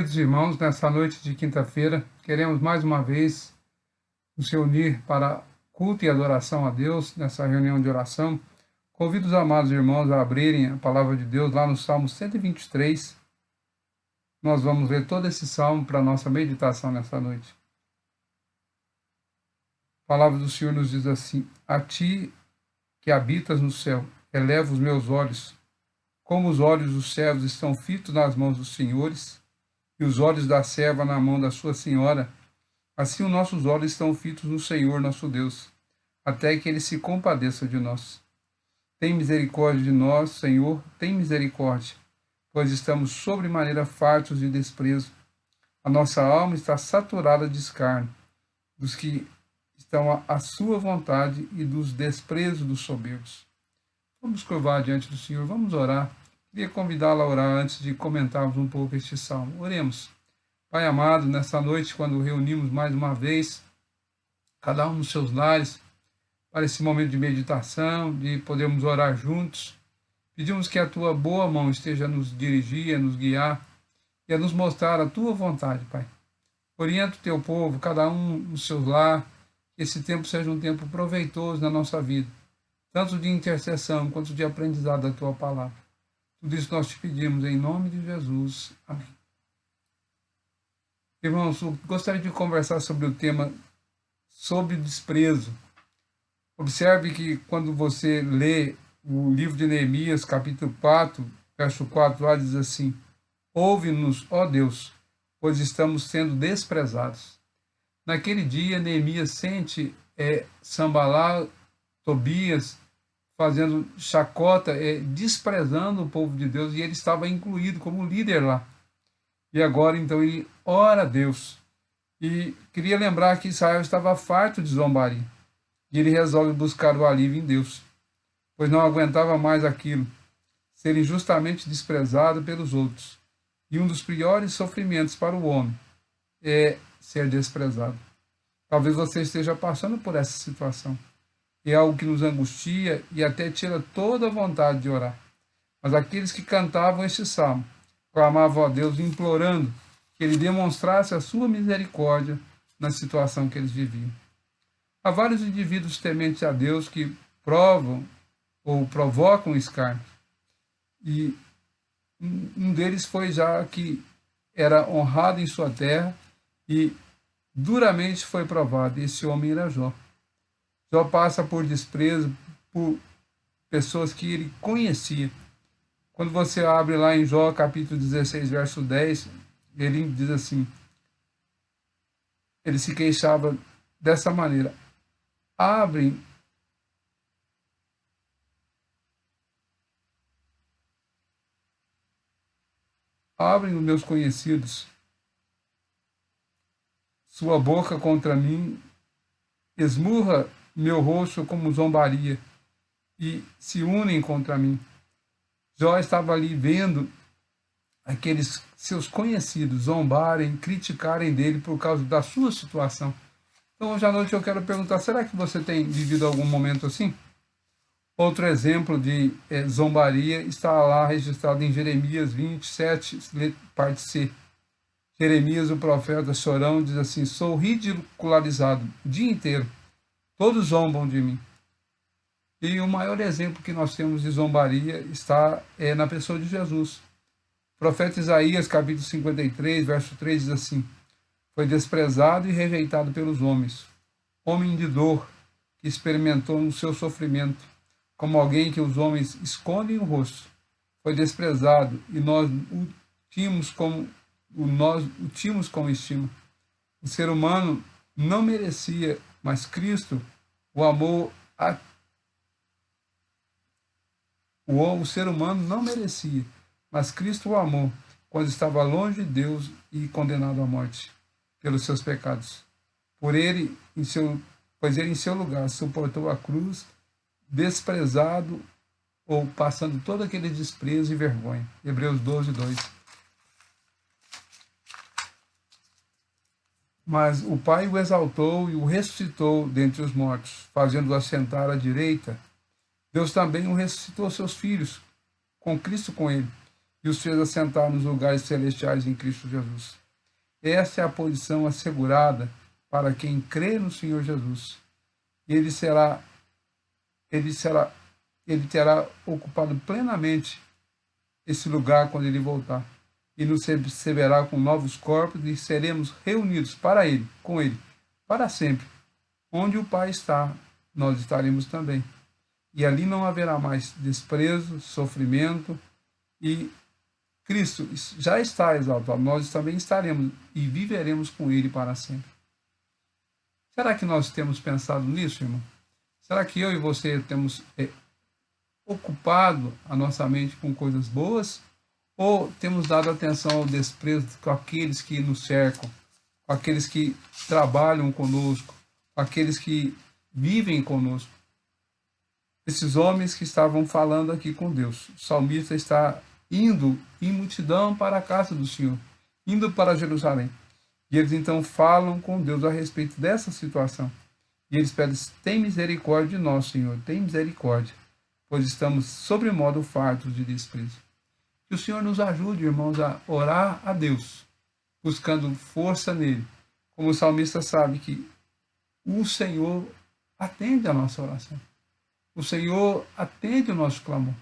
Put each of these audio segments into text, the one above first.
Queridos irmãos, nessa noite de quinta-feira, queremos mais uma vez nos reunir para culto e adoração a Deus, nessa reunião de oração. Convido os amados irmãos a abrirem a palavra de Deus lá no Salmo 123. Nós vamos ler todo esse salmo para a nossa meditação nessa noite. A palavra do Senhor nos diz assim: A ti que habitas no céu, eleva os meus olhos, como os olhos dos servos estão fitos nas mãos dos senhores, e os olhos da serva na mão da sua senhora, assim os nossos olhos estão fitos no Senhor nosso Deus, até que ele se compadeça de nós. Tem misericórdia de nós, Senhor, tem misericórdia, pois estamos sobremaneira fartos de desprezo. A nossa alma está saturada de escárnio, dos que estão à sua vontade e dos desprezos dos soberbos. Vamos curvar diante do Senhor, vamos orar. Queria convidá-la a orar antes de comentarmos um pouco este salmo. Oremos. Pai amado, nessa noite, quando reunimos mais uma vez, cada um nos seus lares, para esse momento de meditação, de podermos orar juntos, pedimos que a Tua boa mão esteja a nos dirigir, a nos guiar e a nos mostrar a Tua vontade, Pai. Orienta o Teu povo, cada um no seu lar, que esse tempo seja um tempo proveitoso na nossa vida, tanto de intercessão quanto de aprendizado da Tua palavra. Tudo isso nós te pedimos em nome de Jesus. Amém. Irmãos, eu gostaria de conversar sobre o tema sobre desprezo. Observe que quando você lê o livro de Neemias, capítulo 4, verso 4, lá diz assim: Ouve-nos, ó Deus, pois estamos sendo desprezados. Naquele dia, Neemias sente Sambalá, Tobias, fazendo chacota, desprezando o povo de Deus, e ele estava incluído como líder lá. E agora, então, ele ora a Deus. E queria lembrar que Israel estava farto de zombaria. E ele resolve buscar o alívio em Deus, pois não aguentava mais aquilo, ser injustamente desprezado pelos outros. E um dos piores sofrimentos para o homem é ser desprezado. Talvez você esteja passando por essa situação. É algo que nos angustia e até tira toda a vontade de orar. Mas aqueles que cantavam este salmo, clamavam a Deus implorando que Ele demonstrasse a sua misericórdia na situação que eles viviam. Há vários indivíduos tementes a Deus que provam ou provocam escárnio. E um deles foi já que era honrado em sua terra e duramente foi provado. Esse homem era Jó. Jó passa por desprezo por pessoas que ele conhecia. Quando você abre lá em Jó, capítulo 16, verso 10, ele diz assim, ele se queixava dessa maneira: abrem os meus conhecidos sua boca contra mim, esmurra meu rosto como zombaria, e se unem contra mim. Jó estava ali vendo aqueles seus conhecidos zombarem, criticarem dele por causa da sua situação. Então, hoje à noite eu quero perguntar, será que você tem vivido algum momento assim? Outro exemplo de zombaria está lá registrado em Jeremias 27, parte C. Jeremias, o profeta chorão, diz assim: sou ridicularizado o dia inteiro. Todos zombam de mim. E o maior exemplo que nós temos de zombaria está na pessoa de Jesus. O profeta Isaías, capítulo 53, verso 3, diz assim: foi desprezado e rejeitado pelos homens, homem de dor, que experimentou no seu sofrimento, como alguém que os homens escondem o rosto. Foi desprezado e nós o tínhamos com estima. O ser humano não merecia, mas Cristo o amou. O ser humano não merecia, mas Cristo o amou quando estava longe de Deus e condenado à morte pelos seus pecados. Pois ele em seu lugar suportou a cruz, desprezado ou passando todo aquele desprezo e vergonha. Hebreus 12, 2. Mas o Pai o exaltou e o ressuscitou dentre os mortos, fazendo-o assentar à direita. Deus também o ressuscitou seus filhos, com Cristo com ele, e os fez assentar nos lugares celestiais em Cristo Jesus. Essa é a posição assegurada para quem crê no Senhor Jesus. Ele terá ocupado plenamente esse lugar quando ele voltar. E nos receberá com novos corpos e seremos reunidos para ele, com ele, para sempre. Onde o Pai está, nós estaremos também. E ali não haverá mais desprezo, sofrimento, e Cristo já está exaltado. Nós também estaremos e viveremos com ele para sempre. Será que nós temos pensado nisso, irmão? Será que eu e você temos ocupado a nossa mente com coisas boas? Ou temos dado atenção ao desprezo com aqueles que nos cercam, com aqueles que trabalham conosco, com aqueles que vivem conosco? Esses homens que estavam falando aqui com Deus. O salmista está indo em multidão para a casa do Senhor, indo para Jerusalém. E eles então falam com Deus a respeito dessa situação. E eles pedem: tem misericórdia de nós, Senhor, tem misericórdia, pois estamos sobremodo fartos de desprezo. Que o Senhor nos ajude, irmãos, a orar a Deus, buscando força nele. Como o salmista sabe que o Senhor atende a nossa oração. O Senhor atende o nosso clamor.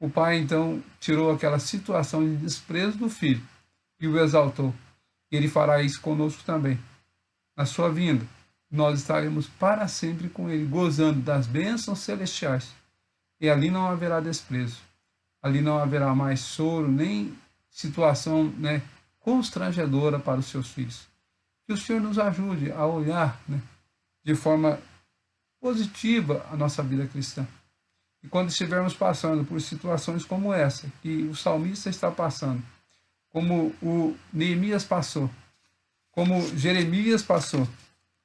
O pai, então, tirou aquela situação de desprezo do filho e o exaltou. E ele fará isso conosco também. Na sua vinda, nós estaremos para sempre com ele, gozando das bênçãos celestiais. E ali não haverá desprezo. Ali não haverá mais choro, nem situação constrangedora para os seus filhos. Que o Senhor nos ajude a olhar de forma positiva a nossa vida cristã. E quando estivermos passando por situações como essa, que o salmista está passando, como o Neemias passou, como Jeremias passou,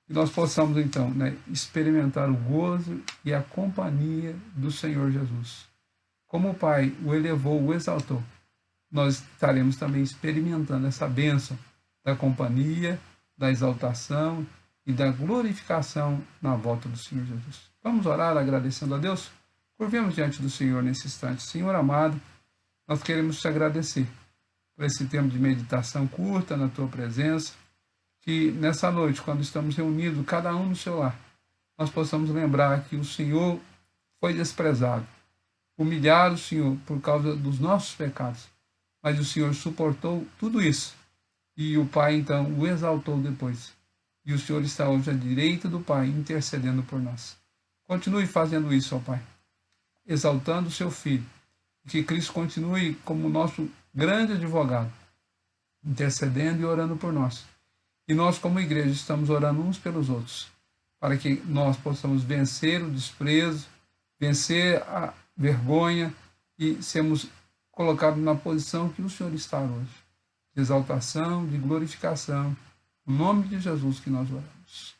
que nós possamos então experimentar o gozo e a companhia do Senhor Jesus. Como o Pai o elevou, o exaltou, nós estaremos também experimentando essa bênção da companhia, da exaltação e da glorificação na volta do Senhor Jesus. Vamos orar agradecendo a Deus? Curvemos diante do Senhor nesse instante. Senhor amado, nós queremos te agradecer por esse tempo de meditação curta na tua presença, que nessa noite, quando estamos reunidos, cada um no seu lar, nós possamos lembrar que o Senhor foi desprezado, humilhado, Senhor, por causa dos nossos pecados, mas o Senhor suportou tudo isso, e o Pai, então, o exaltou depois, e o Senhor está hoje à direita do Pai, intercedendo por nós. Continue fazendo isso, ó Pai, exaltando o seu Filho, e que Cristo continue como nosso grande advogado, intercedendo e orando por nós. E nós, como igreja, estamos orando uns pelos outros, para que nós possamos vencer o desprezo, vencer a vergonha e sermos colocados na posição que o Senhor está hoje, de exaltação, de glorificação. No nome de Jesus que nós oramos.